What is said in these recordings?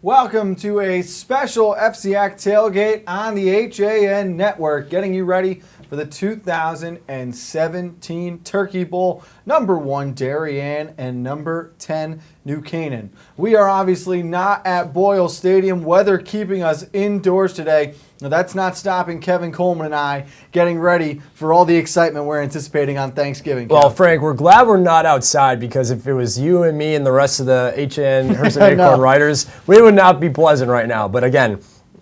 Welcome to a special FCIAC Tailgate on the HAN Network, getting you ready for the 2017 Turkey Bowl, number 1 Darien and number 10 New Canaan. We are obviously not at Boyle Stadium, weather keeping us indoors today. Now, that's not stopping Kevin Coleman and I getting ready for all the excitement we're anticipating on Thanksgiving. Well, Frank, we're glad we're not outside, because if it was you and me and the rest of the HN Hearst and Acorn writers, we would not be pleasant right now. But again,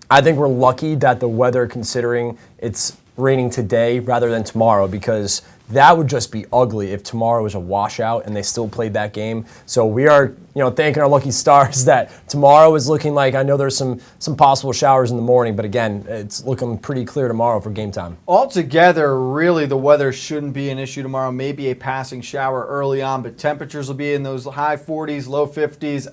I think we're lucky that the weather, considering it's raining today rather than tomorrow, because that would just be ugly if tomorrow was a washout and they still played that game. So we are, thanking our lucky stars that tomorrow is looking like, I know there's some possible showers in the morning, but again, it's looking pretty clear tomorrow for game time. Altogether, really, the weather shouldn't be an issue tomorrow. Maybe a passing shower early on, but temperatures will be in those high 40s, low 50s.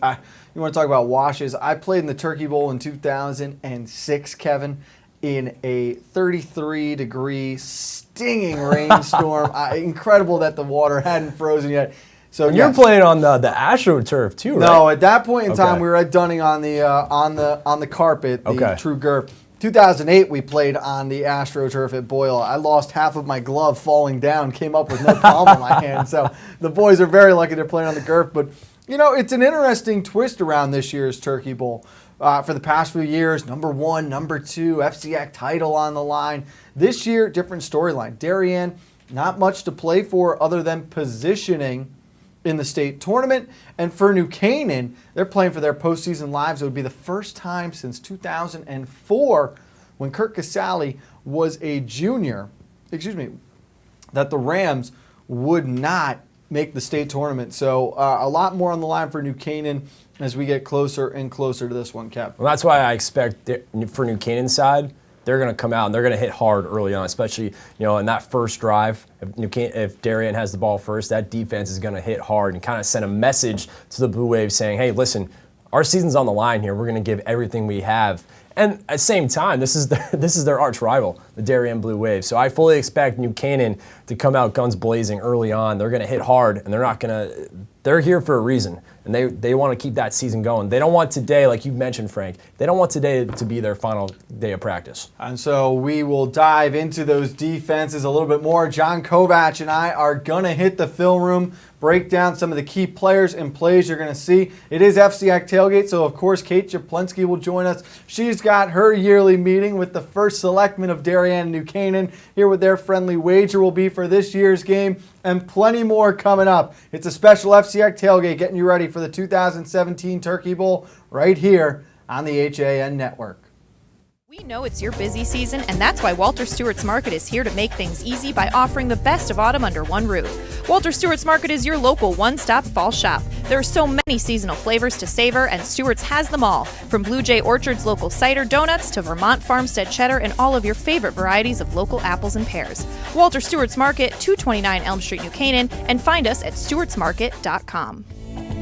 You want to talk about washes? I played in the Turkey Bowl in 2006, Kevin, in a 33-degree stinging rainstorm. Incredible that the water hadn't frozen yet. So and you're playing on the AstroTurf too, right? No, at that point in time we were at Dunning on the carpet, the True Gurf. 2008 we played on the AstroTurf at Boyle. I lost half of my glove falling down, came up with no palm in my hand. So the boys are very lucky they're playing on the Gurf. But it's an interesting twist around this year's Turkey Bowl. For the past few years, number 1, number 2, FCIAC title on the line. This year, different storyline. Darien, not much to play for other than positioning in the state tournament. And for New Canaan, they're playing for their postseason lives. It would be the first time since 2004, when Kirk Casale was a junior, that the Rams would not make the state tournament. So a lot more on the line for New Canaan as we get closer and closer to this one, Kev. Well, that's why I expect for New Canaan's side, they're going to come out and they're going to hit hard early on, especially in that first drive. If Darien has the ball first, that defense is going to hit hard and kind of send a message to the Blue Waves saying, hey, listen, our season's on the line here. We're going to give everything we have. And at the same time, this is their arch rival, the Darien Blue Waves. So I fully expect New Canaan to come out guns blazing early on. They're going to hit hard, and they're here for a reason. And they want to keep that season going. They don't want today, like you mentioned, Frank, they don't want today to be their final day of practice. And so we will dive into those defenses a little bit more. John Kovac and I are going to hit the film room, break down some of the key players and plays you're going to see. It is FCIAC Tailgate, so of course Kate Japlensky will join us. She's got her yearly meeting with the first selectmen of Darien and New Canaan, here what their friendly wager will be for this year's game, and plenty more coming up. It's a special FCIAC Tailgate getting you ready for the 2017 Turkey Bowl right here on the HAN Network. We know it's your busy season, and that's why Walter Stewart's Market is here to make things easy by offering the best of autumn under one roof. Walter Stewart's Market is your local one-stop fall shop. There are so many seasonal flavors to savor, and Stewart's has them all, from Blue Jay Orchard's local cider donuts to Vermont Farmstead cheddar and all of your favorite varieties of local apples and pears. Walter Stewart's Market, 229 Elm Street, New Canaan, and find us at stewartsmarket.com.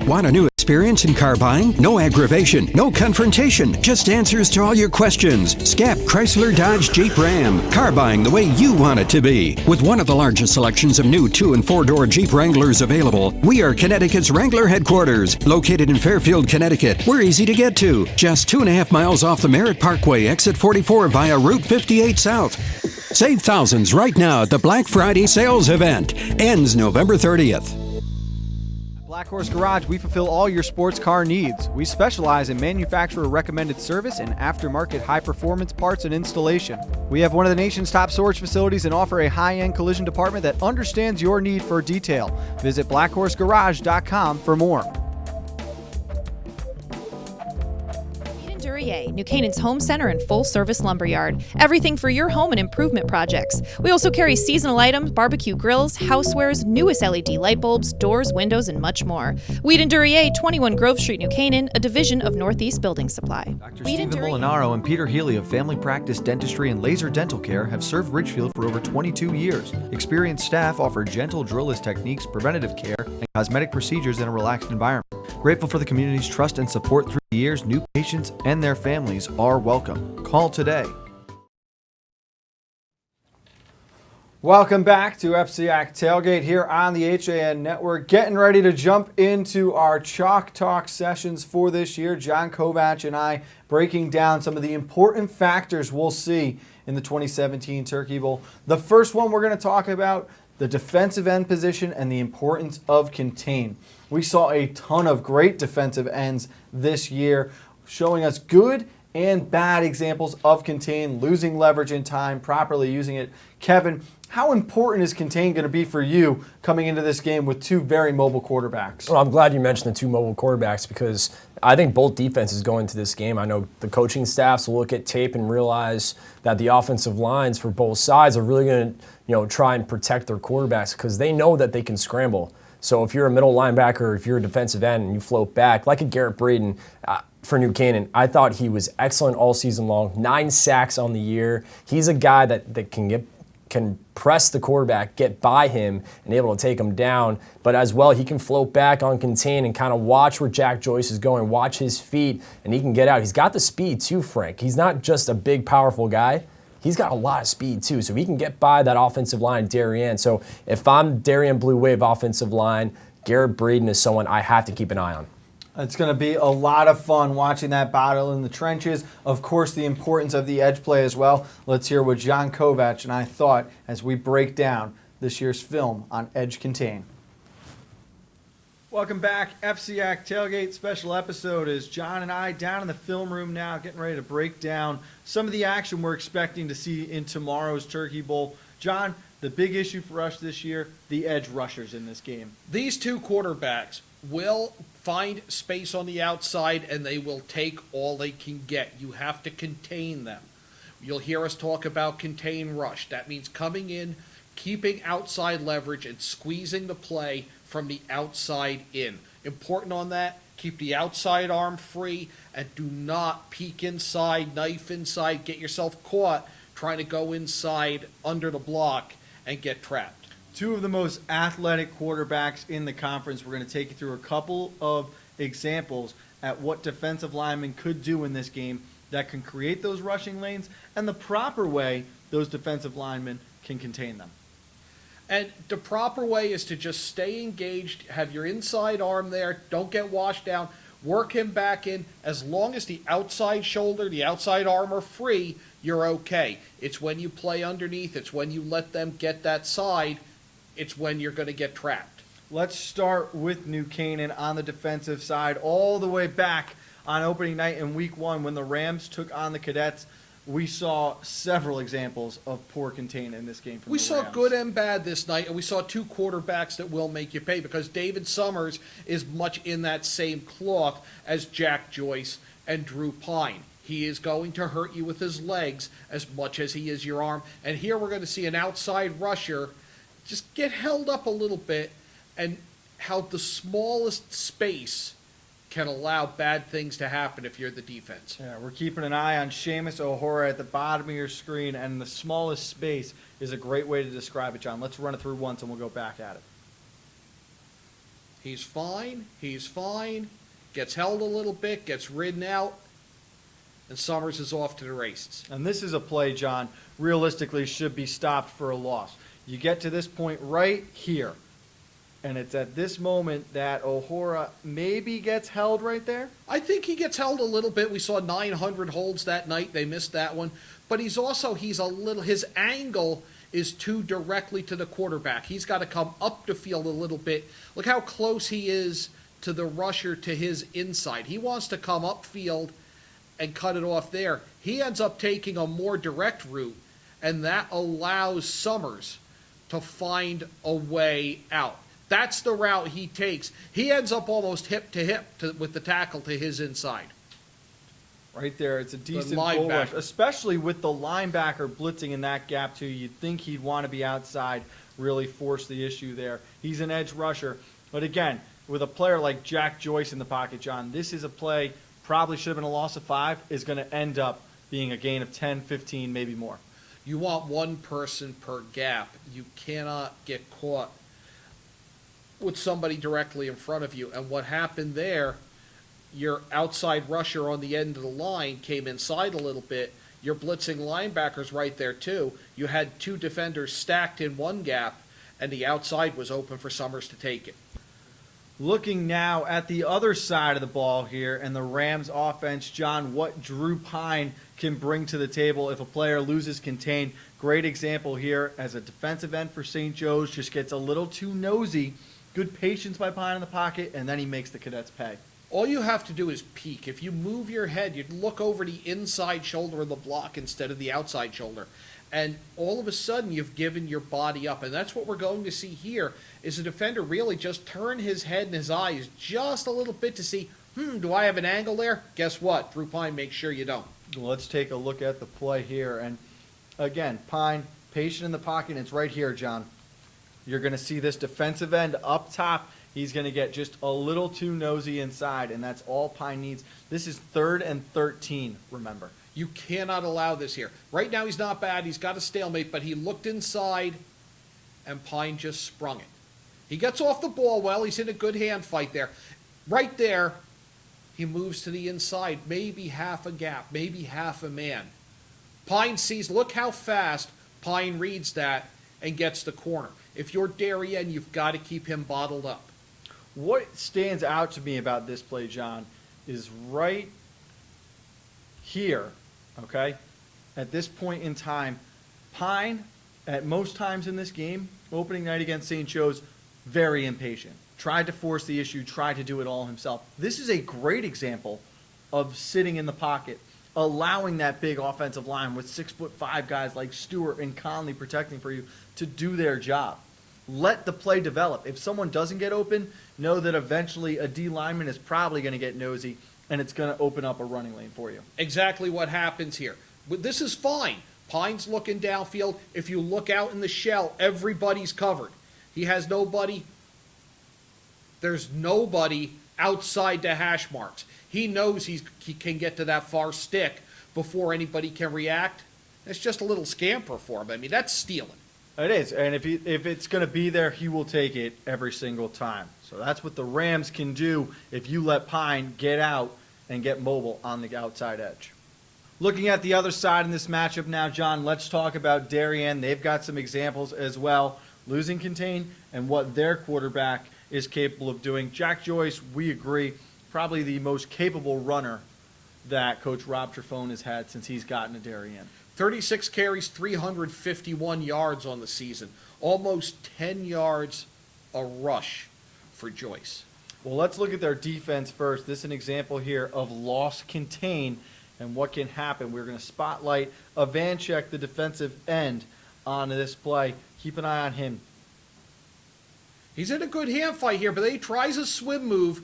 Want a new experience in car buying? No aggravation, no confrontation, just answers to all your questions. Scap Chrysler Dodge Jeep Ram. Car buying the way you want it to be. With one of the largest selections of new 2- and 4-door Jeep Wranglers available, we are Connecticut's Wrangler headquarters. Located in Fairfield, Connecticut, we're easy to get to. Just 2.5 miles off the Merritt Parkway, exit 44 via Route 58 South. Save thousands right now at the Black Friday sales event. Ends November 30th. Black Horse Garage, we fulfill all your sports car needs. We specialize in manufacturer-recommended service and aftermarket high-performance parts and installation. We have one of the nation's top storage facilities and offer a high-end collision department that understands your need for detail. Visit blackhorsegarage.com for more. New Canaan's home center and full-service lumberyard. Everything for your home and improvement projects. We also carry seasonal items, barbecue grills, housewares, newest LED light bulbs, doors, windows, and much more. Weed and Duryea, 21 Grove Street, New Canaan, a division of Northeast Building Supply. Dr. Stephen Molinaro and Peter Healy of Family Practice Dentistry and Laser Dental Care have served Ridgefield for over 22 years. Experienced staff offer gentle drillless techniques, preventative care, and cosmetic procedures in a relaxed environment. Grateful for the community's trust and support through the years, new patients and their families are welcome. Call today. Welcome back to FCIAC Tailgate here on the HAN Network. Getting ready to jump into our Chalk Talk sessions for this year. John Kovach and I breaking down some of the important factors we'll see in the 2017 Turkey Bowl. The first one we're going to talk about, the defensive end position and the importance of contain. We saw a ton of great defensive ends this year, showing us good and bad examples of contain, losing leverage in time, properly using it. Kevin, how important is contain going to be for you coming into this game with two very mobile quarterbacks? Well, I'm glad you mentioned the two mobile quarterbacks because I think both defenses go into this game. I know the coaching staffs will look at tape and realize that the offensive lines for both sides are really going to, try and protect their quarterbacks because they know that they can scramble. So if you're a middle linebacker, or if you're a defensive end and you float back, like a Garrett Braden for New Canaan, I thought he was excellent all season long. 9 sacks on the year. He's a guy that can press the quarterback, get by him, and able to take him down. But as well, he can float back on contain and kind of watch where Jack Joyce is going, watch his feet, and he can get out. He's got the speed too, Frank. He's not just a big, powerful guy. He's got a lot of speed too, so he can get by that offensive line, Darien. So if I'm Darien Blue Wave offensive line, Garrett Braden is someone I have to keep an eye on. It's going to be a lot of fun watching that battle in the trenches. Of course, the importance of the edge play as well. Let's hear what John Kovach and I thought as we break down this year's film on edge contain. Welcome back, FCIAC Tailgate special episode. Is John and I down in the film room now, getting ready to break down some of the action we're expecting to see in tomorrow's Turkey Bowl. John, the big issue for us this year, the edge rushers in this game. These two quarterbacks will find space on the outside and they will take all they can get. You have to contain them. You'll hear us talk about contain rush. That means coming in, keeping outside leverage and squeezing the play from the outside in. Important on that, keep the outside arm free and do not peek inside, knife inside, get yourself caught trying to go inside under the block and get trapped. Two of the most athletic quarterbacks in the conference. We're going to take you through a couple of examples at what defensive linemen could do in this game that can create those rushing lanes and the proper way those defensive linemen can contain them. And the proper way is to just stay engaged, have your inside arm there, don't get washed down, work him back in. As long as the outside shoulder, the outside arm are free, you're okay. It's when you play underneath, it's when you let them get that side, it's when you're going to get trapped. Let's start with New Canaan on the defensive side, all the way back on opening night in week 1 when the Rams took on the Cadets. We saw several examples of poor contain in this game from We the saw Rams. good and bad this night, and we saw two quarterbacks that will make you pay because David Summers is much in that same cloth as Jack Joyce and Drew Pine. He is going to hurt you with his legs as much as he is your arm. And here we're going to see an outside rusher just get held up a little bit and how the smallest space can allow bad things to happen if you're the defense. Yeah, we're keeping an eye on Seamus O'Hora at the bottom of your screen, and the smallest space is a great way to describe it, John. Let's run it through once, and we'll go back at it. He's fine, gets held a little bit, gets ridden out, and Summers is off to the races. And this is a play, John, realistically should be stopped for a loss. You get to this point right here, and it's at this moment that O'Hora maybe gets held right there. I think he gets held a little bit. We saw 900 holds that night. They missed that one. But his angle is too directly to the quarterback. He's got to come up the field a little bit. Look how close he is to the rusher to his inside. He wants to come upfield and cut it off there. He ends up taking a more direct route, and that allows Summers to find a way out. That's the route he takes. He ends up almost hip to hip with the tackle to his inside. Right there, it's a decent bull rush, especially with the linebacker blitzing in that gap too. You'd think he'd want to be outside, really force the issue there. He's an edge rusher. But again, with a player like Jack Joyce in the pocket, John, this is a play probably should have been a loss of 5, is going to end up being a gain of 10, 15, maybe more. You want one person per gap. You cannot get caught with somebody directly in front of you. And what happened there, your outside rusher on the end of the line came inside a little bit. Your blitzing linebackers right there too. You had two defenders stacked in one gap, and the outside was open for Summers to take it. Looking now at the other side of the ball here and the Rams offense, John, what Drew Pine can bring to the table if a player loses contain. Great example here as a defensive end for St. Joe's, just gets a little too nosy. Good patience by Pine in the pocket, and then he makes the cadets pay. All you have to do is peek. If you move your head, you'd look over the inside shoulder of the block instead of the outside shoulder. And all of a sudden, you've given your body up. And that's what we're going to see here, is the defender really just turn his head and his eyes just a little bit to see, do I have an angle there? Guess what? Drew Pine makes sure you don't. Well, let's take a look at the play here. And again, Pine, patient in the pocket, and it's right here, John. You're going to see this defensive end up top. He's going to get just a little too nosy inside, and that's all Pine needs. This is 3rd and 13, remember. You cannot allow this here. Right now he's not bad. He's got a stalemate, but he looked inside, and Pine just sprung it. He gets off the ball well. He's in a good hand fight there. Right there, he moves to the inside, maybe half a gap, maybe half a man. Pine sees, look how fast Pine reads that and gets the corner. If you're Darien, you've got to keep him bottled up. What stands out to me about this play, John, is right here, okay, at this point in time, Pine, at most times in this game, opening night against St. Joe's, very impatient. Tried to force the issue, tried to do it all himself. This is a great example of sitting in the pocket, allowing that big offensive line with 6'5" guys like Stewart and Conley protecting for you to do their job. Let the play develop. If someone doesn't get open, know that eventually a D lineman is probably going to get nosy, and it's going to open up a running lane for you. Exactly what happens here. But this is fine. Pine's looking downfield. If you look out in the shell, everybody's covered. He has nobody. There's nobody outside the hash marks. He knows he can get to that far stick before anybody can react. It's just a little scamper for him. I mean, that's stealing. It is, and if it's going to be there, he will take it every single time. So that's what the Rams can do if you let Pine get out and get mobile on the outside edge. Looking at the other side in this matchup now, John, let's talk about Darien. They've got some examples as well, losing contain and what their quarterback is capable of doing. Jack Joyce, we agree, probably the most capable runner that Coach Rob Trefone has had since he's gotten to Darien. 36 carries, 351 yards on the season. Almost 10 yards a rush for Joyce. Well, let's look at their defense first. This is an example here of loss contain and what can happen. We're going to spotlight Ivanchek, the defensive end, on this play. Keep an eye on him. He's in a good hand fight here, but then he tries a swim move,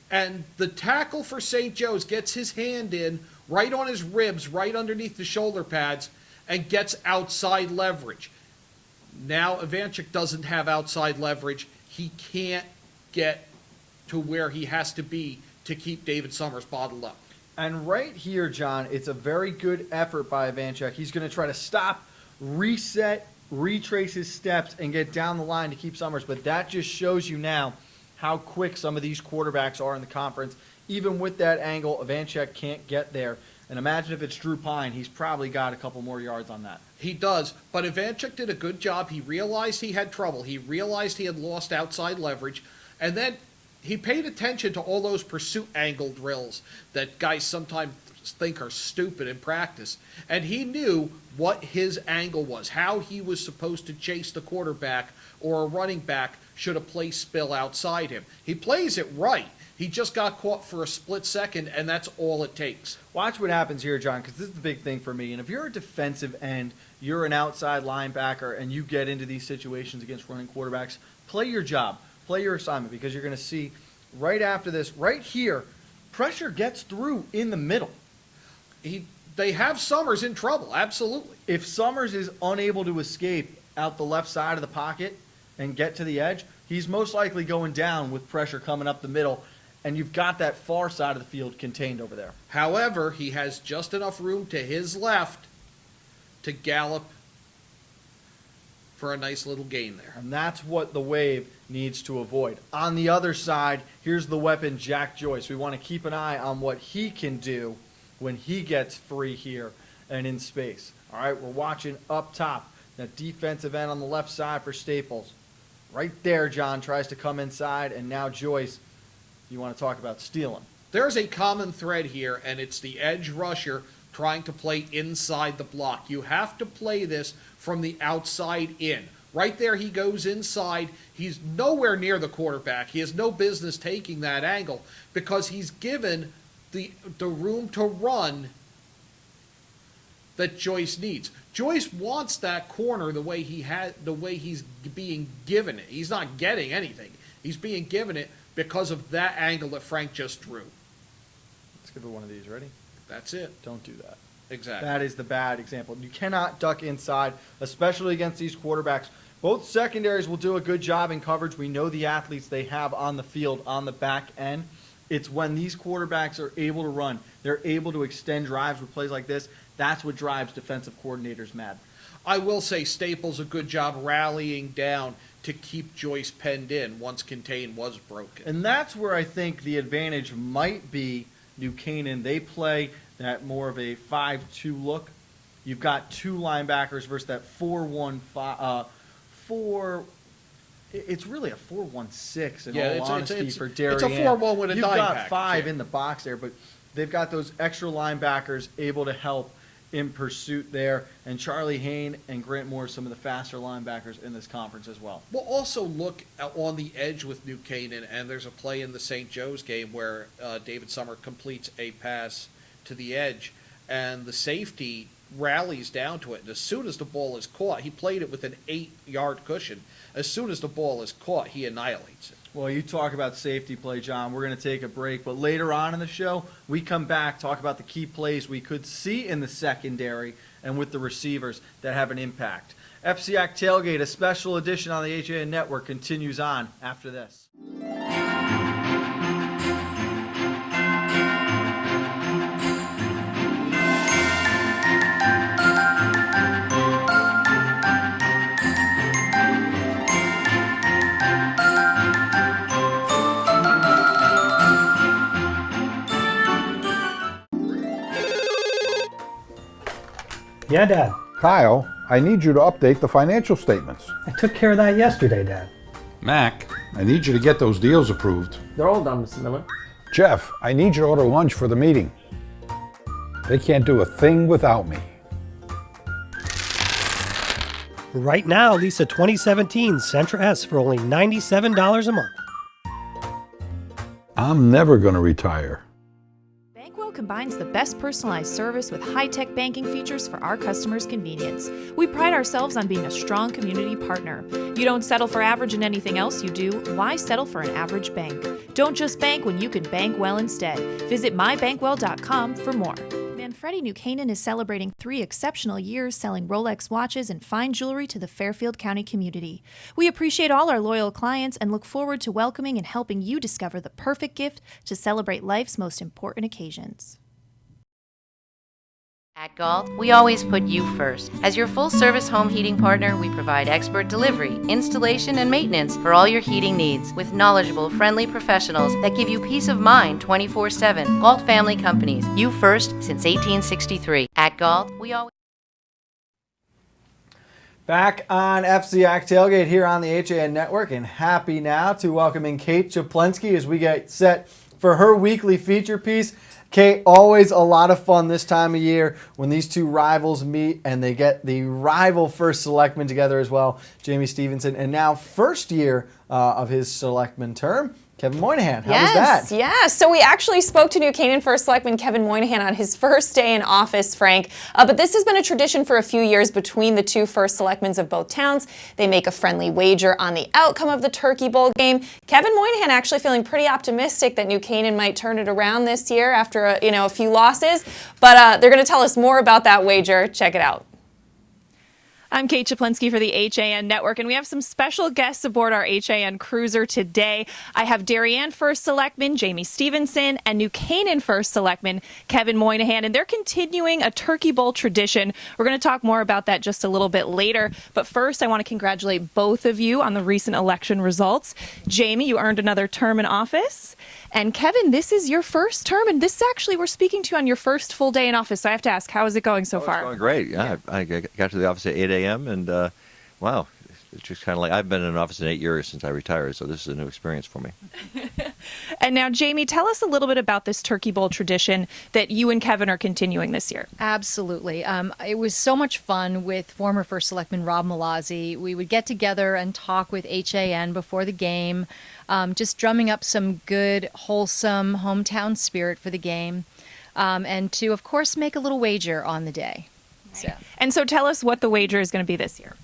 and the tackle for St. Joe's gets his hand in right on his ribs, right underneath the shoulder pads, and gets outside leverage. Now Ivanchek doesn't have outside leverage. He can't get to where he has to be to keep David Summers bottled up. And right here, John, it's a very good effort by Ivanchek. He's going to try to stop, reset, retrace his steps, and get down the line to keep Summers. But that just shows you now how quick some of these quarterbacks are in the conference. Even with that angle, Ivanchek can't get there. And imagine if it's Drew Pine, he's probably got a couple more yards on that. He does, but Ivanchek did a good job. He realized he had trouble. He realized he had lost outside leverage. And then he paid attention to all those pursuit angle drills that guys sometimes think are stupid in practice. And he knew what his angle was, how he was supposed to chase the quarterback or a running back should a play spill outside him. He plays it right. He just got caught for a split second, and that's all it takes. Watch what happens here, John, because this is the big thing for me. And if you're a defensive end, you're an outside linebacker, and you get into these situations against running quarterbacks, play your job, play your assignment, because you're going to see right after this, right here, pressure gets through in the middle. They have Summers in trouble, absolutely. If Summers is unable to escape out the left side of the pocket and get to the edge, he's most likely going down with pressure coming up the middle, and you've got that far side of the field contained over there. However, he has just enough room to his left to gallop for a nice little gain there. And that's what the Wave needs to avoid. On the other side, here's the weapon, Jack Joyce. We want to keep an eye on what he can do when he gets free here and in space. All right, we're watching up top, that defensive end on the left side for Staples. Right there, John tries to come inside, and now Joyce, you want to talk about stealing. There's a common thread here, and it's the edge rusher trying to play inside the block. You have to play this from the outside in. Right there, he goes inside. He's nowhere near the quarterback. He has no business taking that angle because he's given the room to run that Joyce needs. Joyce wants that corner the way he's being given it. He's not getting anything. He's being given it because of that angle that Frank just drew. Let's give it one of these. Ready? That's it. Don't do that. Exactly. That is the bad example. You cannot duck inside, especially against these quarterbacks. Both secondaries will do a good job in coverage. We know the athletes they have on the field on the back end. It's when these quarterbacks are able to run, they're able to extend drives with plays like this. That's what drives defensive coordinators mad. I will say Staples a good job rallying down to keep Joyce penned in once Contain was broken. And that's where I think the advantage might be New Canaan. They play that more of a 5-2 look. You've got two linebackers versus that 4-1-5, it's really a 4-1-6 in all honesty for Darien. It's a 4-1 with a You've dime got package, five in the box there, but they've got those extra linebackers able to help in pursuit there. And Charlie Hain and Grant Moore, some of the faster linebackers in this conference as well. We'll also look on the edge with New Canaan, and there's a play in the St. Joe's game where David Summer completes a pass to the edge, and the safety rallies down to it. And as soon as the ball is caught, he played it with an 8-yard cushion. As soon as the ball is caught, he annihilates it. Well, you talk about safety play, John. We're going to take a break, but later on in the show, we come back, talk about the key plays we could see in the secondary and with the receivers that have an impact. FCIAC Tailgate, a special edition on the HAN Network, continues on after this. Yeah, Dad. Kyle, I need you to update the financial statements. I took care of that yesterday, Dad. Mac, I need you to get those deals approved. They're all done, Mr. Miller. Jeff, I need you to order lunch for the meeting. They can't do a thing without me. Right now, lease a 2017 Sentra S for only $97 a month. I'm never going to retire. Bankwell combines the best personalized service with high-tech banking features for our customers' convenience. We pride ourselves on being a strong community partner. You don't settle for average in anything else you do. Why settle for an average bank? Don't just bank when you can bank well instead. Visit mybankwell.com for more. Manfredi New Canaan is celebrating 3 exceptional years selling Rolex watches and fine jewelry to the Fairfield County community. We appreciate all our loyal clients and look forward to welcoming and helping you discover the perfect gift to celebrate life's most important occasions. At Galt, we always put you first. As your full-service home heating partner, we provide expert delivery, installation, and maintenance for all your heating needs with knowledgeable, friendly professionals that give you peace of mind 24/7. Galt Family Companies, you first since 1863. At Galt, we always... Back on FCIAC Tailgate here on the HAN Network, and happy now to welcome in Kate Chaplensky as we get set for her weekly feature piece. Kate, always a lot of fun this time of year when these two rivals meet and they get the rival first selectman together as well, Jamie Stevenson, and now first year of his selectman term, Kevin Moynihan. How was that? Yes. So we actually spoke to New Canaan First Selectman Kevin Moynihan on his first day in office, Frank. But this has been a tradition for a few years between the two first selectmen of both towns. They make a friendly wager on the outcome of the Turkey Bowl game. Kevin Moynihan actually feeling pretty optimistic that New Canaan might turn it around this year after a few losses. But they're going to tell us more about that wager. Check it out. I'm Kate Chaplensky for the HAN Network, and we have some special guests aboard our HAN cruiser today. I have Darien First Selectman Jamie Stevenson and New Canaan First Selectman Kevin Moynihan, and they're continuing a Turkey Bowl tradition. We're going to talk more about that just a little bit later, but first I want to congratulate both of you on the recent election results. Jamie, you earned another term in office, And Kevin, this is your first term, and this is actually, we're speaking to you on your first full day in office. So I have to ask, how is it going so far? It's going great. Yeah, I got to the office at 8 a.m. and wow, it's just kind of like I've been in an office in 8 years since I retired, so this is a new experience for me. And now, Jamie, tell us a little bit about this Turkey Bowl tradition that you and Kevin are continuing this year. Absolutely. It was so much fun with former First Selectman Rob Malazzi. We would get together and talk with HAN before the game, just drumming up some good, wholesome hometown spirit for the game, and to, of course, make a little wager on the day. Right. And so tell us what the wager is going to be this year.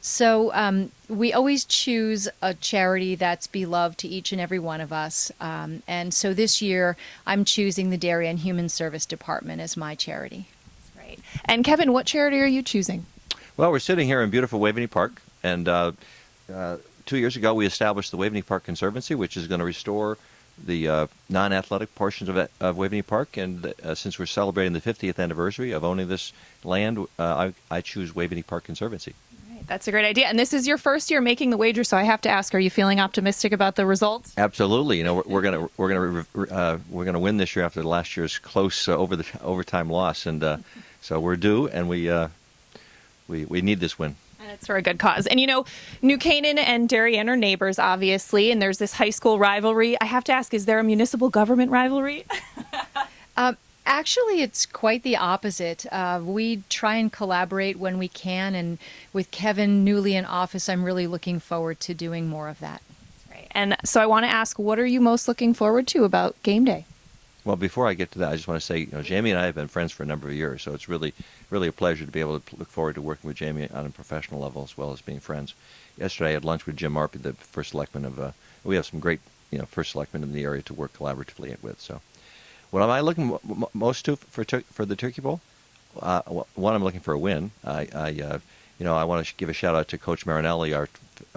So we always choose a charity that's beloved to each and every one of us. And so this year, I'm choosing the Darien Human Service Department as my charity. That's right. And Kevin, what charity are you choosing? Well, we're sitting here in beautiful Waveney Park, and 2 years ago we established the Waveney Park Conservancy, which is going to restore the non-athletic portions of Waveney Park. And since we're celebrating the 50th anniversary of owning this land, I choose Waveney Park Conservancy. That's a great idea. And this is your first year making the wager, so I have to ask, are you feeling optimistic about the results? Absolutely. You know, we're gonna win this year after last year's close overtime loss, and so we're due, and we need this win. And it's for a good cause. And you know, New Canaan and Darien are neighbors, obviously, and there's this high school rivalry. I have to ask, is there a municipal government rivalry? Actually, it's quite the opposite. We try and collaborate when we can, and with Kevin newly in office, I'm really looking forward to doing more of that. Right. And so I want to ask, what are you most looking forward to about game day? Well, before I get to that, I just want to say, you know, Jamie and I have been friends for a number of years, so it's really a pleasure to be able to look forward to working with Jamie on a professional level as well as being friends. Yesterday, I had lunch with Jim Marpy, the first selectman of. We have some great, first selectmen in the area to work collaboratively with. So. What am I looking most to for the Turkey Bowl? One, I'm looking for a win. I want to give a shout out to Coach Marinelli, our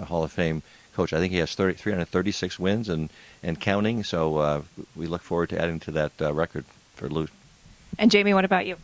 Hall of Fame coach. I think he has 336 wins and counting. So we look forward to adding to that record for Lou. And Jamie, what about you?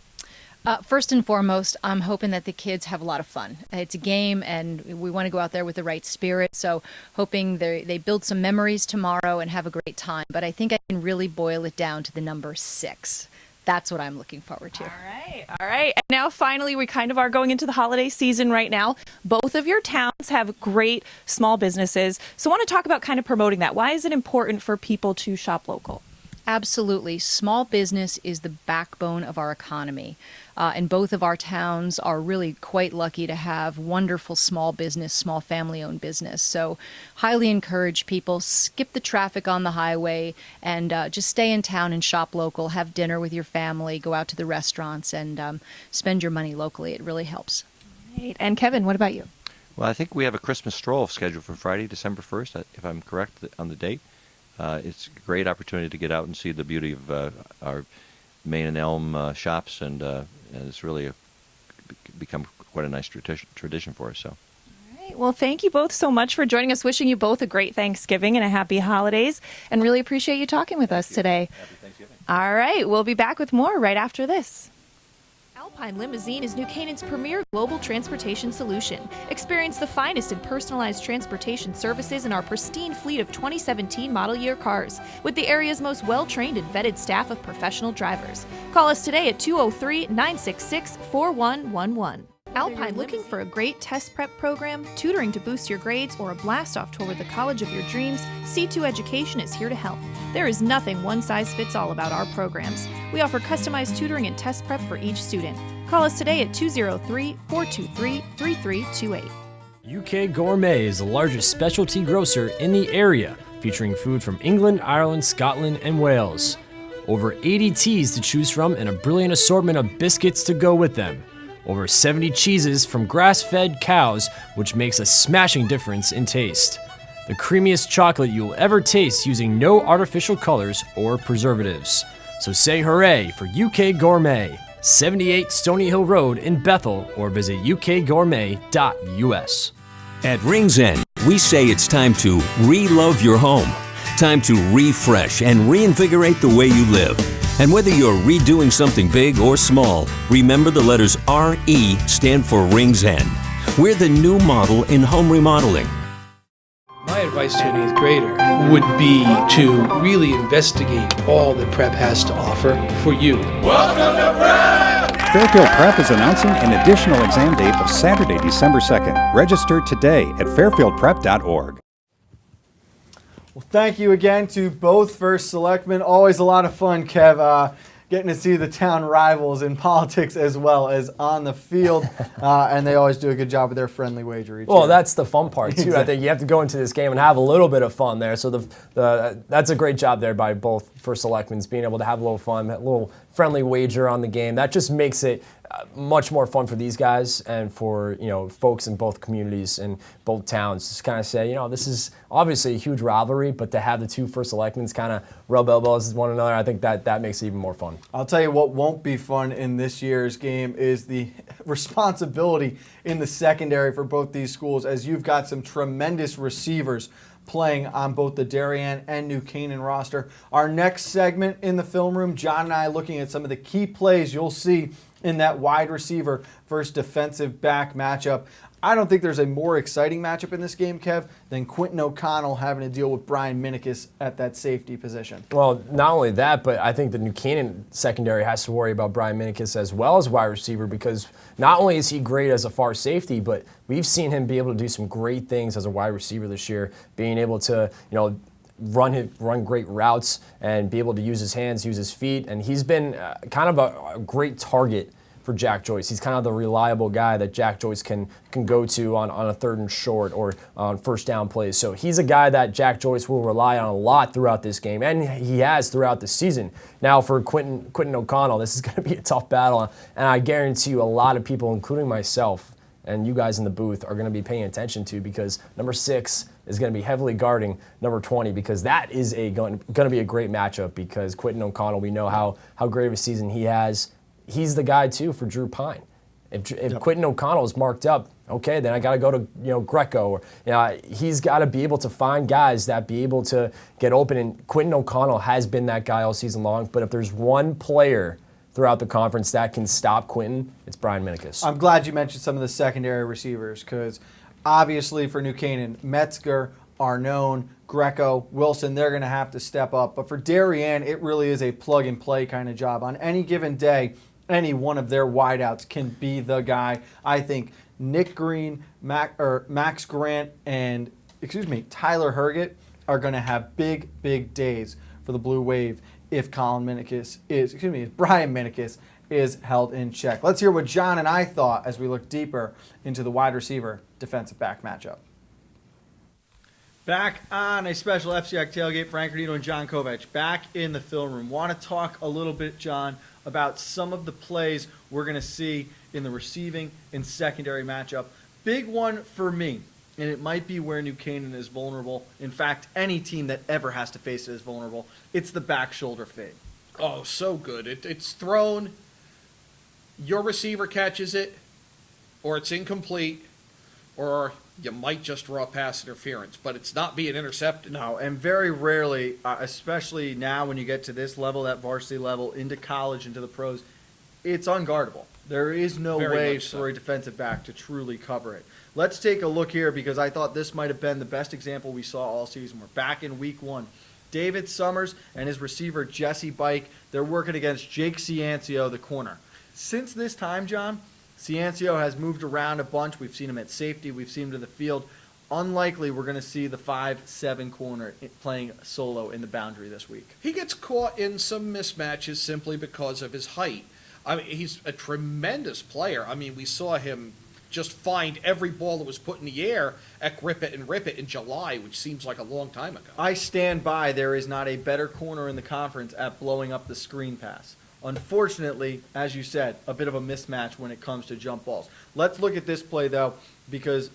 First and foremost, I'm hoping that the kids have a lot of fun. It's a game, and we want to go out there with the right spirit. So hoping they build some memories tomorrow and have a great time. But I think I can really boil it down to the number 6. That's what I'm looking forward to. All right. And now finally, we kind of are going into the holiday season right now. Both of your towns have great small businesses. So I want to talk about kind of promoting that. Why is it important for people to shop local? Absolutely. Small business is the backbone of our economy. And both of our towns are really quite lucky to have wonderful small business, small family-owned business. So highly encourage people, skip the traffic on the highway and just stay in town and shop local, have dinner with your family, go out to the restaurants and spend your money locally. It really helps. Right. And Kevin, what about you? Well, I think we have a Christmas stroll scheduled for Friday, December 1st, if I'm correct on the date. It's a great opportunity to get out and see the beauty of our Main and Elm shops, and it's really become quite a nice tradition for us. So. All right. Well, thank you both so much for joining us. Wishing you both a great Thanksgiving and a happy holidays, and really appreciate you talking with us today. Happy Thanksgiving. All right. We'll be back with more right after this. Alpine Limousine is New Canaan's premier global transportation solution. Experience the finest in personalized transportation services in our pristine fleet of 2017 model year cars, with the area's most well-trained and vetted staff of professional drivers. Call us today at 203-966-4111. Alpine looking for a great test prep program, tutoring to boost your grades, or a blast-off tour with the college of your dreams? C2 Education is here to help. There is nothing one-size-fits-all about our programs. We offer customized tutoring and test prep for each student. Call us today at 203-423-3328. UK Gourmet is the largest specialty grocer in the area, featuring food from England, Ireland, Scotland, and Wales. Over 80 teas to choose from and a brilliant assortment of biscuits to go with them. Over 70 cheeses from grass-fed cows, which makes a smashing difference in taste. The creamiest chocolate you'll ever taste using no artificial colors or preservatives. So say hooray for UK Gourmet, 78 Stony Hill Road in Bethel, or visit ukgourmet.us. At Rings End, we say it's time to re-love your home. Time to refresh and reinvigorate the way you live. And whether you're redoing something big or small, remember the letters RE stand for Rings End. We're the new model in home remodeling. My advice to an 8th grader would be to really investigate all that prep has to offer for you. Welcome to Prep! Fairfield Prep is announcing an additional exam date of Saturday, December 2nd. Register today at fairfieldprep.org. Well, thank you again to both first selectmen. Always a lot of fun, Kev, getting to see the town rivals in politics as well as on the field. And they always do a good job with their friendly wager each year. That's the fun part, too. I think you have to go into this game and have a little bit of fun there. So that's a great job there by both first selectmen, being able to have a little fun, a little friendly wager on the game. That just makes it much more fun for these guys and for folks in both communities and both towns. Just kind of say, this is obviously a huge rivalry, but to have the two first selectmen kind of rub elbows with one another, I think that makes it even more fun. I'll tell you what won't be fun in this year's game is the responsibility in the secondary for both these schools, as you've got some tremendous receivers playing on both the Darien and New Canaan roster. Our next segment in the film room, John and I looking at some of the key plays you'll see in that wide receiver versus defensive back matchup. I don't think there's a more exciting matchup in this game, Kev, than Quentin O'Connell having to deal with Brian Minikis at that safety position. Well, not only that, but I think the New Canaan secondary has to worry about Brian Minikis as well as wide receiver, because not only is he great as a far safety, but we've seen him be able to do some great things as a wide receiver this year, being able to, run great routes and be able to use his hands, use his feet, and he's been kind of a great target for Jack Joyce. He's kind of the reliable guy that Jack Joyce can go to on a 3rd and short or on first down plays. So he's a guy that Jack Joyce will rely on a lot throughout this game, and he has throughout the season. Now for Quentin O'Connell, this is going to be a tough battle, and I guarantee you a lot of people, including myself and you guys in the booth, are going to be paying attention to, because number 6 is going to be heavily guarding number 20, because that is going to be a great matchup, because Quentin O'Connell, we know how great of a season he has. He's the guy, too, for Drew Pine. If Quentin O'Connell is marked up, okay, then I got to go to Greco. Or he's got to be able to find guys that be able to get open, and Quentin O'Connell has been that guy all season long. But if there's one player throughout the conference that can stop Quentin, it's Brian Minikis. I'm glad you mentioned some of the secondary receivers, because obviously for New Canaan, Metzger, Arnone, Greco, Wilson, they're going to have to step up. But for Darien, it really is a plug-and-play kind of job. On any given day, any one of their wideouts can be the guy. I think Nick Green, Max Grant, and Tyler Herget are going to have big days for the Blue Wave if Brian Minikis is held in check. Let's hear what John and I thought as we look deeper into the wide receiver defensive back matchup. Back on a special FCIAC Tailgate, Frank Renito and John Kovac back in the film room. Want to talk a little bit, John, about some of the plays we're going to see in the receiving and secondary matchup. Big one for me, and it might be where New Canaan is vulnerable. In fact, any team that ever has to face it is vulnerable. It's the back shoulder fade. Oh, so good. It's thrown, your receiver catches it, or it's incomplete, or you might just draw pass interference, but it's not being intercepted. No, and very rarely, especially now when you get to this level, that varsity level, into college, into the pros, it's unguardable. There is no way for a defensive back to truly cover it. Let's take a look here, because I thought this might have been the best example we saw all season. We're back in week 1. David Summers and his receiver, Jesse Bike, they're working against Jake Ciancio, the corner. Since this time, John, Ciancio has moved around a bunch. We've seen him at safety. We've seen him to the field. Unlikely we're going to see the 5-7 corner playing solo in the boundary this week. He gets caught in some mismatches simply because of his height. I mean, he's a tremendous player. I mean, we saw him just find every ball that was put in the air at Grip It and Rip It in July, which seems like a long time ago. I stand by. There is not a better corner in the conference at blowing up the screen pass. Unfortunately, as you said, a bit of a mismatch when it comes to jump balls. Let's look at this play, though, because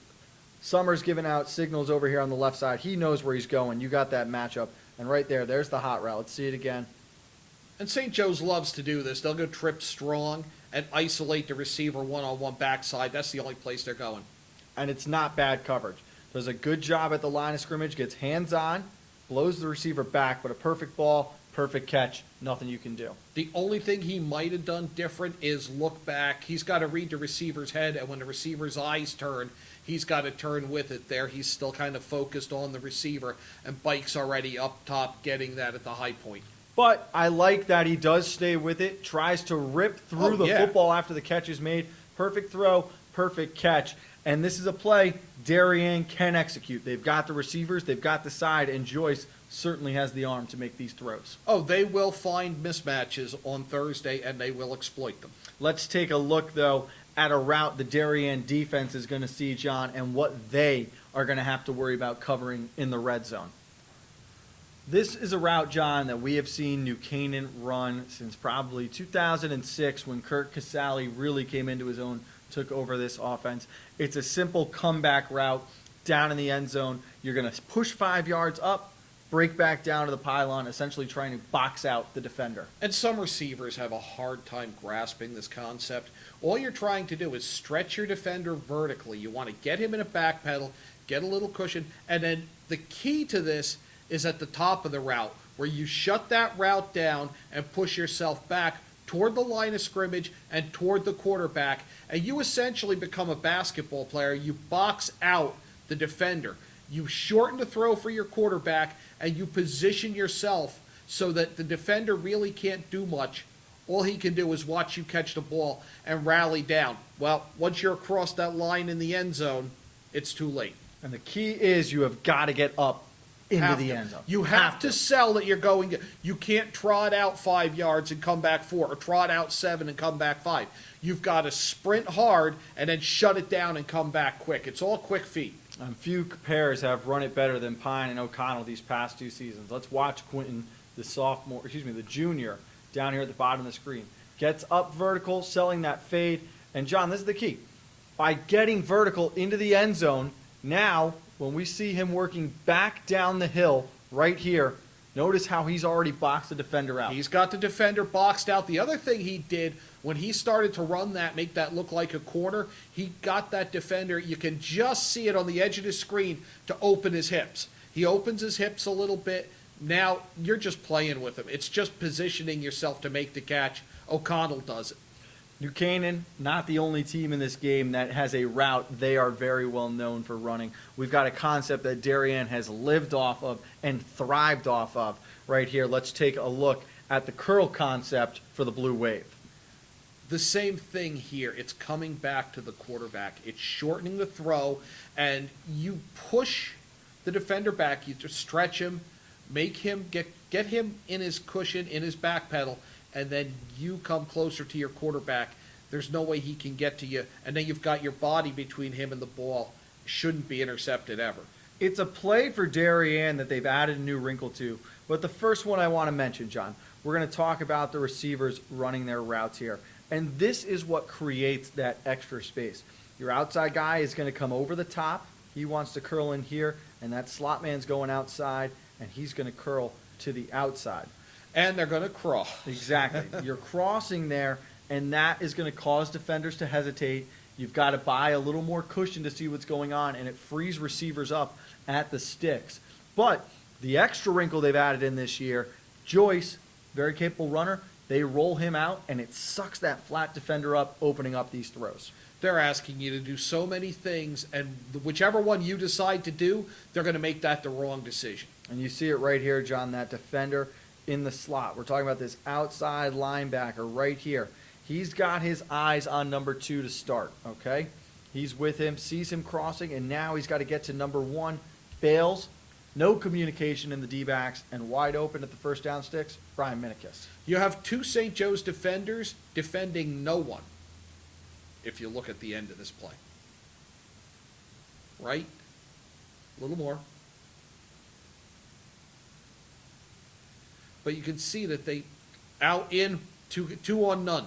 Summers giving out signals over here on the left side. He knows where he's going. You got that matchup. And right there's the hot route. Let's see it again. And St. Joe's loves to do this. They'll go trip strong and isolate the receiver one-on-one backside. That's the only place they're going. And it's not bad coverage. Does a good job at the line of scrimmage, gets hands-on, blows the receiver back, but a perfect ball, perfect catch, nothing you can do. The only thing he might have done different is look back. He's got to read the receiver's head, and when the receiver's eyes turn, he's got to turn with it there. He's still kind of focused on the receiver, and Bike's already up top getting that at the high point. But I like that he does stay with it, tries to rip through the football after the catch is made. Perfect throw, perfect catch. And this is a play Darien can execute. They've got the receivers, they've got the side, and Joyce certainly has the arm to make these throws. Oh, they will find mismatches on Thursday, and they will exploit them. Let's take a look, though, at a route the Darien defense is going to see, John, and what they are going to have to worry about covering in the red zone. This is a route, John, that we have seen New Canaan run since probably 2006 when Kirk Casale really came into his own, took over this offense. It's a simple comeback route down in the end zone. You're going to push 5 yards up, break back down to the pylon, essentially trying to box out the defender. And some receivers have a hard time grasping this concept. All you're trying to do is stretch your defender vertically. You want to get him in a back pedal, get a little cushion, and then the key to this is at the top of the route, where you shut that route down and push yourself back toward the line of scrimmage and toward the quarterback, and you essentially become a basketball player. You box out the defender. You shorten the throw for your quarterback, and you position yourself so that the defender really can't do much. All he can do is watch you catch the ball and rally down. Well, once you're across that line in the end zone, it's too late. And the key is you have got to get up into the end zone. You have to sell that you're going to. You can't trot out 5 yards and come back 4, or trot out 7 and come back 5. You've got to sprint hard and then shut it down and come back quick. It's all quick feet. And few pairs have run it better than Pine and O'Connell these past 2 seasons. Let's watch Quentin, the junior, down here at the bottom of the screen. Gets up vertical, selling that fade. And John, this is the key. By getting vertical into the end zone, now when we see him working back down the hill right here, notice how he's already boxed the defender out. He's got the defender boxed out. The other thing he did when he started to run that, make that look like a corner, he got that defender, you can just see it on the edge of the screen, to open his hips. He opens his hips a little bit. Now you're just playing with him. It's just positioning yourself to make the catch. O'Connell does it. New Canaan, not the only team in this game that has a route they are very well known for running. We've got a concept that Darien has lived off of and thrived off of right here. Let's take a look at the curl concept for the Blue Wave. The same thing here. It's coming back to the quarterback. It's shortening the throw, and you push the defender back. You just stretch him, make him get him in his cushion, in his back pedal, and then you come closer to your quarterback. There's no way he can get to you, and then you've got your body between him and the ball. Shouldn't be intercepted ever. It's a play for Darien that they've added a new wrinkle to, but the first one I want to mention, John, we're going to talk about the receivers running their routes here, and this is what creates that extra space. Your outside guy is going to come over the top. He wants to curl in here, and that slot man's going outside, and he's going to curl to the outside. And they're going to cross. Exactly. You're crossing there, and that is going to cause defenders to hesitate. You've got to buy a little more cushion to see what's going on, and it frees receivers up at the sticks. But the extra wrinkle they've added in this year, Joyce, very capable runner, they roll him out, and it sucks that flat defender up, opening up these throws. They're asking you to do so many things, and whichever one you decide to do, they're going to make that the wrong decision. And you see it right here, John, that defender in the slot. We're talking about this outside linebacker right here. He's got his eyes on number 2 to start, okay? He's with him, sees him crossing, and now he's got to get to number 1. Bails, no communication in the D-backs, and wide open at the first down sticks, Brian Minikis. You have 2 St. Joe's defenders defending no one, if you look at the end of this play. Right? A little more. But you can see that they out in 2 on none.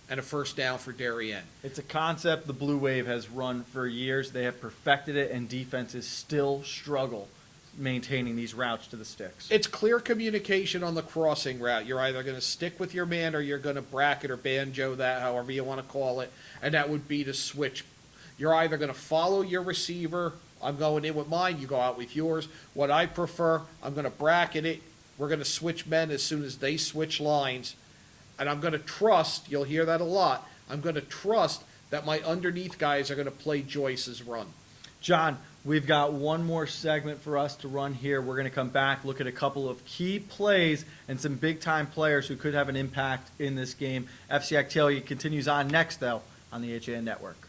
And a first down for Darien. It's a concept the Blue Wave has run for years. They have perfected it, and defenses still struggle maintaining these routes to the sticks. It's clear communication on the crossing route. You're either going to stick with your man, or you're going to bracket or banjo that, however you want to call it, and that would be to switch. You're either going to follow your receiver. I'm going in with mine. You go out with yours. What I prefer, I'm going to bracket it. We're going to switch men as soon as they switch lines. And I'm going to trust, you'll hear that a lot, I'm going to trust that my underneath guys are going to play Joyce's run. John, we've got one more segment for us to run here. We're going to come back, look at a couple of key plays and some big-time players who could have an impact in this game. FCIAC Tailgate continues on next, though, on the HAN Network.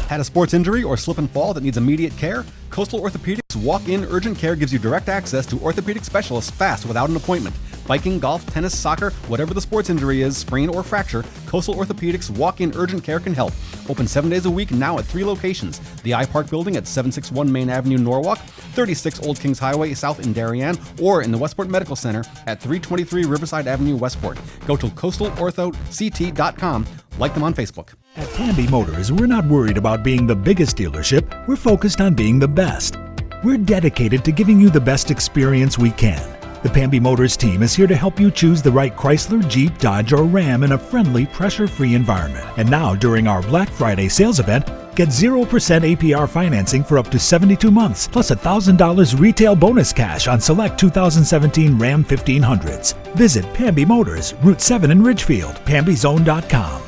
Had a sports injury or slip and fall that needs immediate care? Coastal Orthopedics Walk-In Urgent Care gives you direct access to orthopedic specialists fast without an appointment. Biking, golf, tennis, soccer, whatever the sports injury is, sprain or fracture, Coastal Orthopedics Walk-In Urgent Care can help. Open 7 days a week now at 3 locations. The iPark Building at 761 Main Avenue, Norwalk, 36 Old Kings Highway South in Darien, or in the Westport Medical Center at 323 Riverside Avenue, Westport. Go to coastalorthoct.com. Like them on Facebook. At Pamby Motors, we're not worried about being the biggest dealership. We're focused on being the best. We're dedicated to giving you the best experience we can. The Pamby Motors team is here to help you choose the right Chrysler, Jeep, Dodge, or Ram in a friendly, pressure-free environment. And now, during our Black Friday sales event, get 0% APR financing for up to 72 months, plus $1,000 retail bonus cash on select 2017 Ram 1500s. Visit Pamby Motors, Route 7 in Ridgefield, PambyZone.com.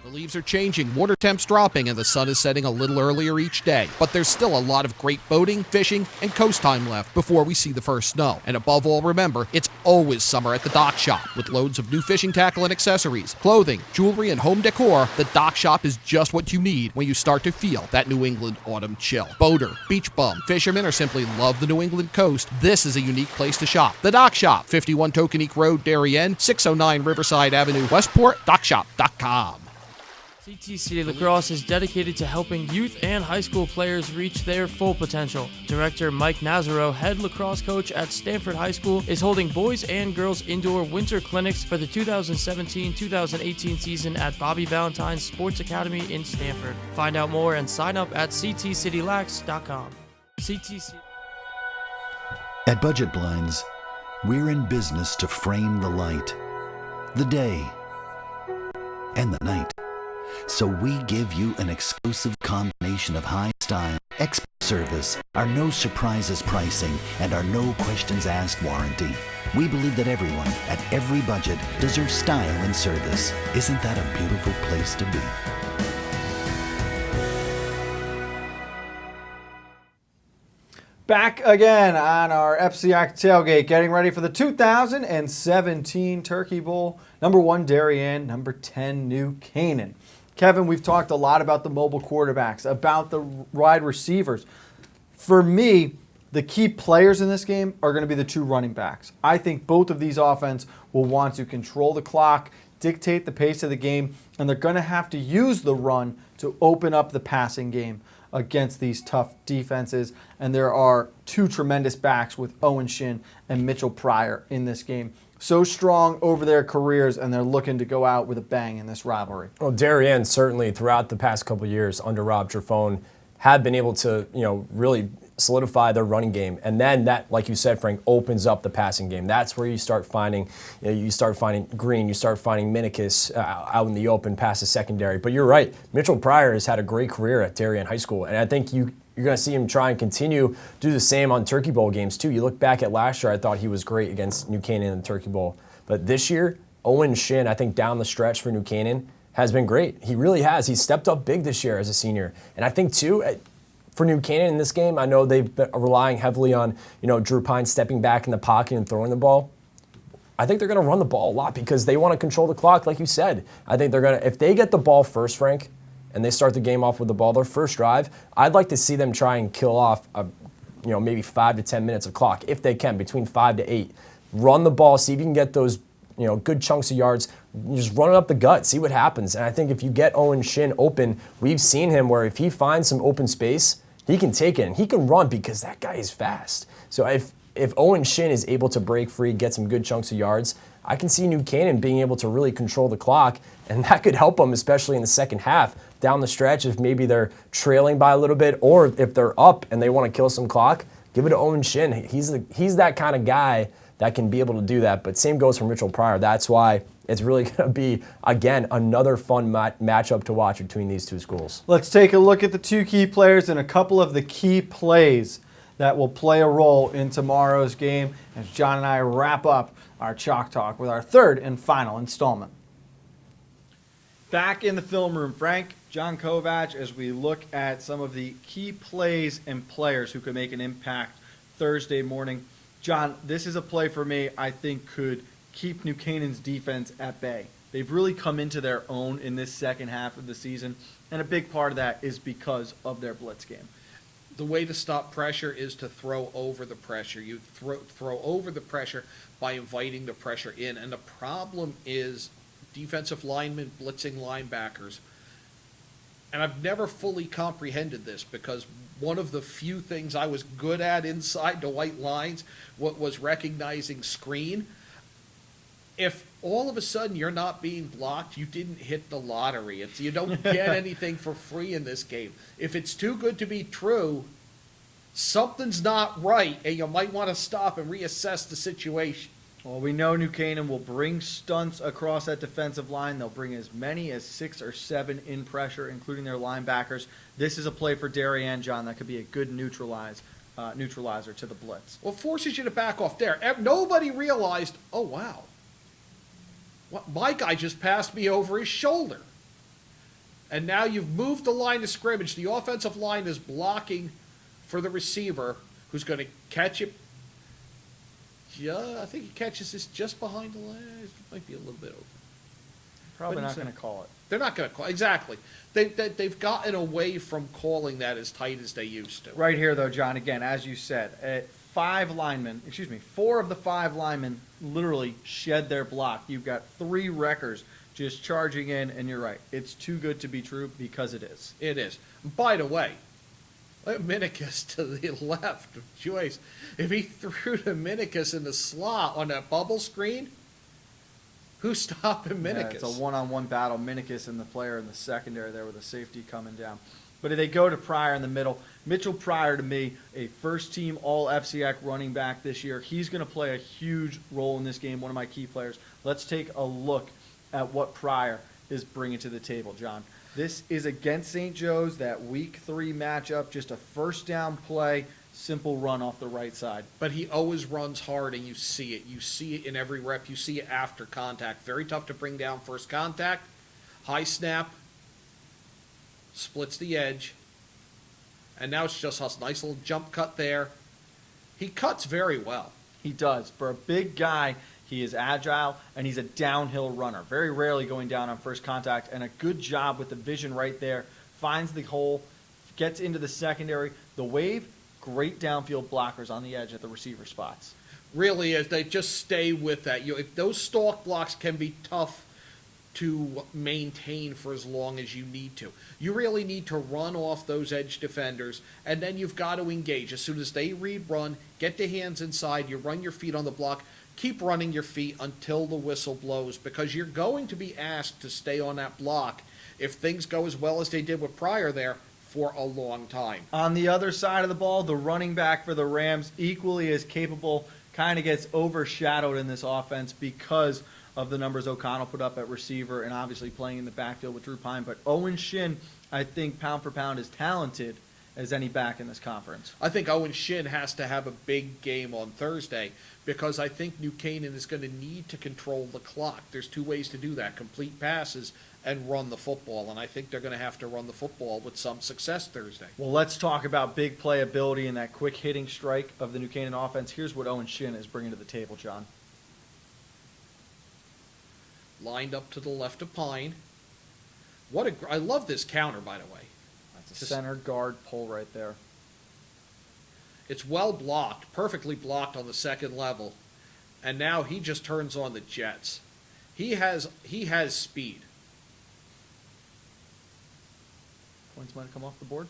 The leaves are changing, water temps dropping, and the sun is setting a little earlier each day. But there's still a lot of great boating, fishing, and coast time left before we see the first snow. And above all, remember, it's always summer at the Dock Shop. With loads of new fishing tackle and accessories, clothing, jewelry, and home decor, the Dock Shop is just what you need when you start to feel that New England autumn chill. Boater, beach bum, fisherman, or simply love the New England coast, this is a unique place to shop. The Dock Shop, 51 Tokenique Road, Darien, 609 Riverside Avenue, Westport, dockshop.com. CT City Lacrosse is dedicated to helping youth and high school players reach their full potential. Director Mike Nazaro, head lacrosse coach at Stanford High School, is holding boys and girls indoor winter clinics for the 2017-2018 season at Bobby Valentine's Sports Academy in Stanford. Find out more and sign up at ctcitylax.com. CTC. At Budget Blinds, we're in business to frame the light, the day, and the night. So we give you an exclusive combination of high style, expert service, our no surprises pricing, and our no questions asked warranty. We believe that everyone, at every budget, deserves style and service. Isn't that a beautiful place to be? Back again on our FCIAC Tailgate, getting ready for the 2017 Turkey Bowl. Number 1, Darien, number 10, New Canaan. Kevin, we've talked a lot about the mobile quarterbacks, about the wide receivers. For me, the key players in this game are going to be the 2 running backs. I think both of these offenses will want to control the clock, dictate the pace of the game, and they're going to have to use the run to open up the passing game against these tough defenses. And there are 2 tremendous backs with Owen Shin and Mitchell Pryor in this game. So strong over their careers, and they're looking to go out with a bang in this rivalry. Well, Darien certainly throughout the past couple of years under Rob Trifone have been able to, really solidify their running game, and then that, like you said, Frank, opens up the passing game. That's where you start finding, you start finding Green, you start finding Minikis out in the open past the secondary. But you're right, Mitchell Pryor has had a great career at Darien High School, and I think you're going to see him try and continue do the same on Turkey Bowl games too. You look back at last year, I thought he was great against New Canaan in the Turkey Bowl. But this year, Owen Shin, I think down the stretch for New Canaan, has been great. He really has. He's stepped up big this year as a senior. And I think too, for New Canaan in this game, I know they've been relying heavily on, Drew Pine stepping back in the pocket and throwing the ball. I think they're going to run the ball a lot because they want to control the clock, like you said. I think they're going to, if they get the ball first, Frank, and they start the game off with the ball, their first drive, I'd like to see them try and kill off, maybe 5 to 10 minutes of clock, if they can, between 5 to 8. Run the ball, see if you can get those, good chunks of yards. Just run it up the gut, see what happens. And I think if you get Owen Shin open, we've seen him where if he finds some open space, he can take it and he can run because that guy is fast. So if Owen Shin is able to break free, get some good chunks of yards, I can see New Canaan being able to really control the clock, and that could help them, especially in the second half, down the stretch if maybe they're trailing by a little bit, or if they're up and they want to kill some clock, give it to Owen Shin. He's that kind of guy that can be able to do that, but same goes for Mitchell Pryor. That's why it's really going to be, again, another fun matchup to watch between these 2 schools. Let's take a look at the 2 key players and a couple of the key plays that will play a role in tomorrow's game as John and I wrap up our Chalk Talk with our 3rd and final installment. Back in the film room, Frank, John Kovac, as we look at some of the key plays and players who could make an impact Thursday morning. John, this is a play for me I think could keep New Canaan's defense at bay. They've really come into their own in this second half of the season, and a big part of that is because of their blitz game. The way to stop pressure is to throw over the pressure. You throw over the pressure by inviting the pressure in, and the problem is defensive linemen blitzing linebackers. And I've never fully comprehended this because one of the few things I was good at inside the white lines was recognizing screen. If all of a sudden you're not being blocked, you didn't hit the lottery. You don't get anything for free in this game. If it's too good to be true, something's not right, and you might want to stop and reassess the situation. Well, we know New Canaan will bring stunts across that defensive line. They'll bring as many as 6 or 7 in pressure, including their linebackers. This is a play for Darien, John, that could be a good neutralizer to the blitz. Well, it forces you to back off there. Nobody realized, oh, wow, my guy just passed me over his shoulder. And now you've moved the line of scrimmage. The offensive line is blocking for the receiver, who's going to catch it. Yeah, I think he catches this just behind the line. It might be a little bit over. Probably not going to call it. They're not going to call it. Exactly. They've gotten away from calling that as tight as they used to. Right here, though, John, again, as you said, 4 of the 5 linemen literally shed their block. You've got 3 wreckers just charging in, and you're right. It's too good to be true because it is. It is. By the way, Minicus to the left of Joyce. If he threw to Minicus in the slot on that bubble screen, who's stopping Minicus? Yeah, it's a one-on-one battle. Minicus and the player in the secondary there with the safety coming down. But if they go to Pryor in the middle, Mitchell Pryor, to me, a first-team All-FCIAC running back this year. He's going to play a huge role in this game, one of my key players. Let's take a look at what Pryor is bringing to the table, John. This is against St. Joe's, that Week 3 matchup, just a first down play, simple run off the right side. But he always runs hard, and you see it. You see it in every rep. You see it after contact. Very tough to bring down first contact. High snap. Splits the edge. And now it's just a nice little jump cut there. He cuts very well. He does. For a big guy, he is agile, and he's a downhill runner. Very rarely going down on first contact, and a good job with the vision right there. Finds the hole, gets into the secondary. The wave, great downfield blockers on the edge at the receiver spots. Really is. They just stay with that. If those stalk blocks can be tough to maintain for as long as you need to. You really need to run off those edge defenders, and then you've got to engage. As soon as they read run, get the hands inside, you run your feet on the block, keep running your feet until the whistle blows, because you're going to be asked to stay on that block if things go as well as they did with Pryor there for a long time. On the other side of the ball, the running back for the Rams, equally as capable, kind of gets overshadowed in this offense because of the numbers O'Connell put up at receiver and obviously playing in the backfield with Drew Pine. But Owen Shin, I think, pound for pound, is talented as any back in this conference. I think Owen Shin has to have a big game on Thursday, because I think New Canaan is going to need to control the clock. There's 2 ways to do that: complete passes and run the football. And I think they're going to have to run the football with some success Thursday. Well, let's talk about big playability and that quick hitting strike of the New Canaan offense. Here's what Owen Shin is bringing to the table, John. Lined up to the left of Pine. I love this counter, by the way. That's a center guard pull right there. It's well blocked, perfectly blocked on the second level. And now he just turns on the jets. He has speed. Points might come off the board.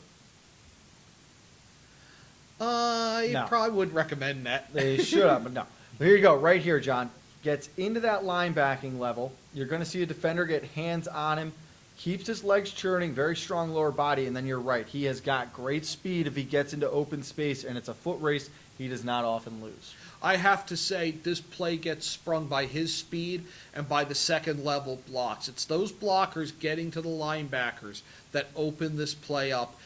You probably would recommend that. They should have, but no. Here you go, right here, John. Gets into that linebacking level. You're going to see a defender get hands on him. Keeps his legs churning, very strong lower body, and then you're right. He has got great speed if he gets into open space, and it's a foot race. He does not often lose. I have to say, this play gets sprung by his speed and by the second level blocks. It's those blockers getting to the linebackers that open this play up.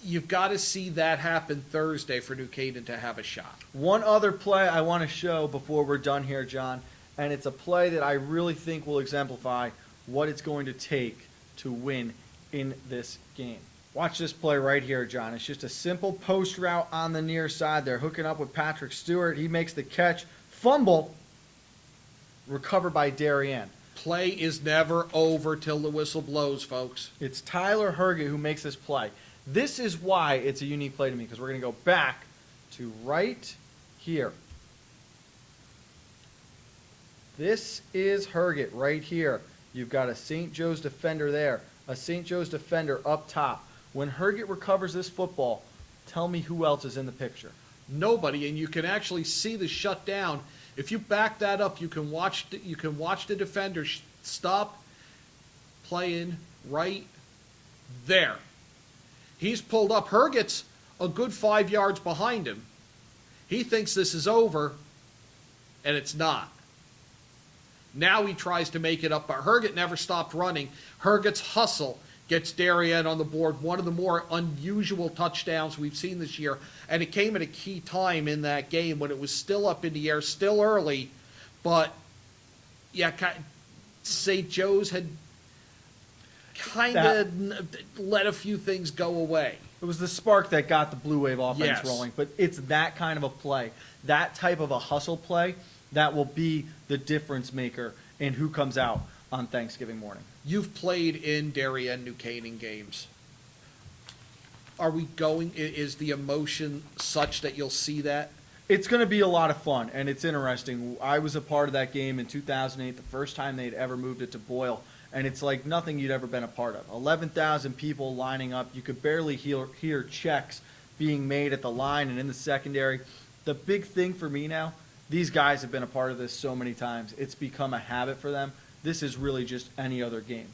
You've got to see that happen Thursday for New Canaan to have a shot. One other play I want to show before we're done here, John, and it's a play that I really think will exemplify what it's going to take to win in this game. Watch this play right here, John. It's just a simple post route on the near side. They're hooking up with Patrick Stewart. He makes the catch. Fumble. Recovered by Darien. Play is never over till the whistle blows, folks. It's Tyler Herget who makes this play. This is why it's a unique play to me, because we're going to go back to right here. This is Herget right here. You've got a St. Joe's defender there, a St. Joe's defender up top. When Herget recovers this football, tell me who else is in the picture. Nobody, and you can actually see the shutdown. If you back that up, you can watch the defender stop playing right there. He's pulled up. Herget's a good 5 yards behind him. He thinks this is over, and it's not. Now he tries to make it up, but Herget never stopped running. Herget's hustle gets Darien on the board, one of the more unusual touchdowns we've seen this year, and it came at a key time in that game when it was still up in the air, still early, but yeah, St. Joe's had kind of let a few things go away. It was the spark that got the Blue Wave offense Yes. rolling, but it's that kind of a play, that type of a hustle play that will be the difference maker in who comes out on Thanksgiving morning. You've played in Darien and New Canaan games. Is the emotion such that you'll see that? It's going to be a lot of fun, and it's interesting. I was a part of that game in 2008, the first time they'd ever moved it to Boyle, and it's like nothing you'd ever been a part of. 11,000 people lining up. You could barely hear checks being made at the line and in the secondary. The big thing for me now, these guys have been a part of this so many times. It's become a habit for them. This is really just any other game.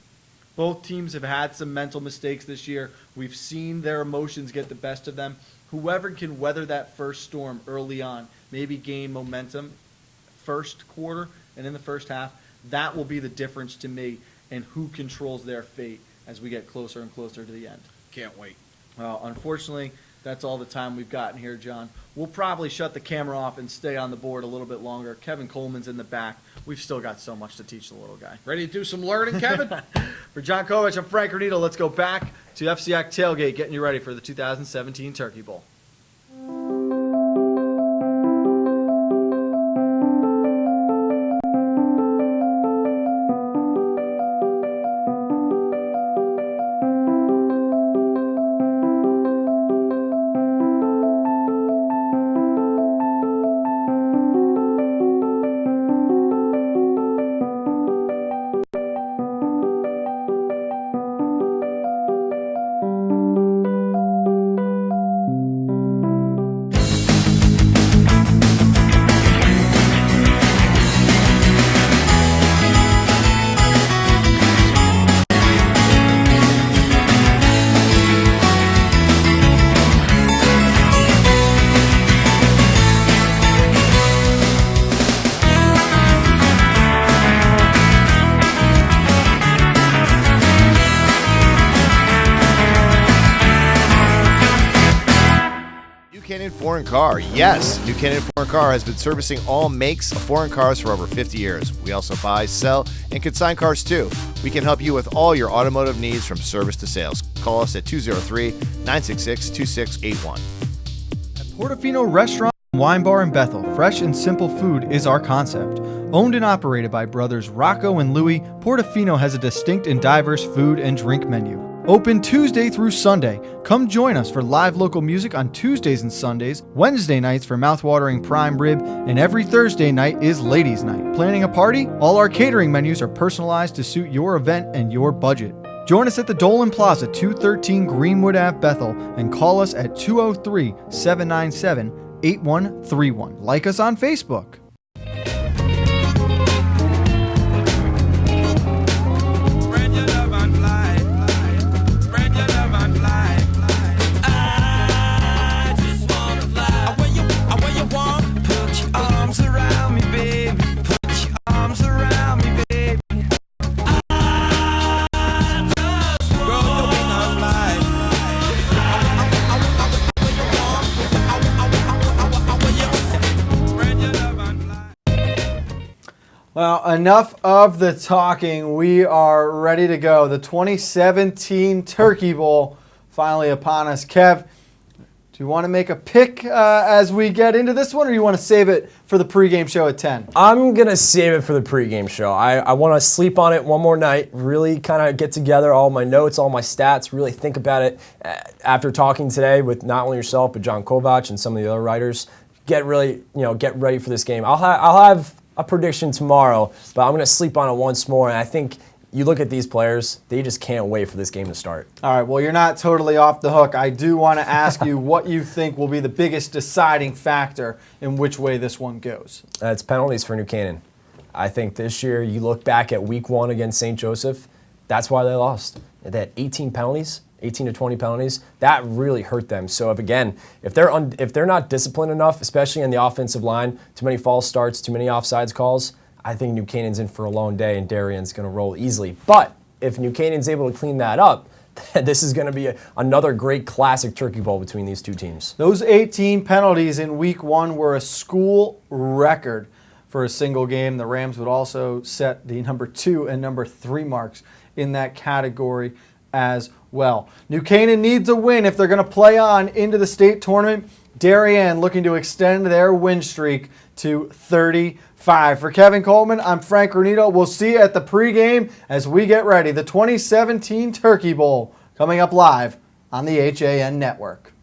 Both teams have had some mental mistakes this year. We've seen their emotions get the best of them. Whoever can weather that first storm early on, maybe gain momentum first quarter and in the first half, that will be the difference to me in who controls their fate as we get closer and closer to the end. Can't wait. Well, unfortunately, that's all the time we've gotten here, John. We'll probably shut the camera off and stay on the board a little bit longer. Kevin Coleman's in the back. We've still got so much to teach the little guy. Ready to do some learning, Kevin? For John Kovach, I'm Frank Renito. Let's go back to FCIAC Tailgate, getting you ready for the 2017 Turkey Bowl. Foreign Car. Yes, New Canaan Foreign Car has been servicing all makes of foreign cars for over 50 years. We also buy, sell, and consign cars too. We can help you with all your automotive needs from service to sales. Call us at 203-966-2681. At Portofino Restaurant and Wine Bar in Bethel, fresh and simple food is our concept. Owned and operated by brothers Rocco and Louie, Portofino has a distinct and diverse food and drink menu. Open Tuesday through Sunday. Come join us for live local music on Tuesdays and Sundays, Wednesday nights for mouthwatering prime rib, and every Thursday night is ladies' night. Planning a party? All our catering menus are personalized to suit your event and your budget. Join us at the Dolan Plaza, 213 Greenwood Ave, Bethel, and call us at 203-797-8131. Like us on Facebook. Well, enough of the talking. We are ready to go. The 2017 Turkey Bowl finally upon us. Kev, do you want to make a pick as we get into this one, or do you want to save it for the pregame show at 10? I'm going to save it for the pregame show. I want to sleep on it one more night, really kind of get together all my notes, all my stats, really think about it after talking today with not only yourself, but John Kovac and some of the other writers. Get ready for this game. I'll have a prediction tomorrow, but I'm going to sleep on it once more, and I think you look at these players, they just can't wait for this game to start. All right, well, you're not totally off the hook. I do want to ask you what you think will be the biggest deciding factor in which way this one goes. It's penalties for New Canaan. I think this year, you look back at week 1 against St. Joseph, that's why they lost. They had 18 penalties, 18 to 20 penalties. That really hurt them. So if they're not disciplined enough, especially in the offensive line, too many false starts, too many offsides calls, I think New Canaan's in for a long day and Darien's going to roll easily. But if New Canaan's able to clean that up, this is going to be another great classic Turkey Bowl between these two teams. Those 18 penalties in week 1 were a school record for a single game. The Rams would also set the number 2 and number 3 marks in that category as well. New Canaan needs a win if they're going to play on into the state tournament. Darien looking to extend their win streak to 35. For Kevin Coleman, I'm Frank Renito. We'll see you at the pregame as we get ready. The 2017 Turkey Bowl coming up live on the HAN Network.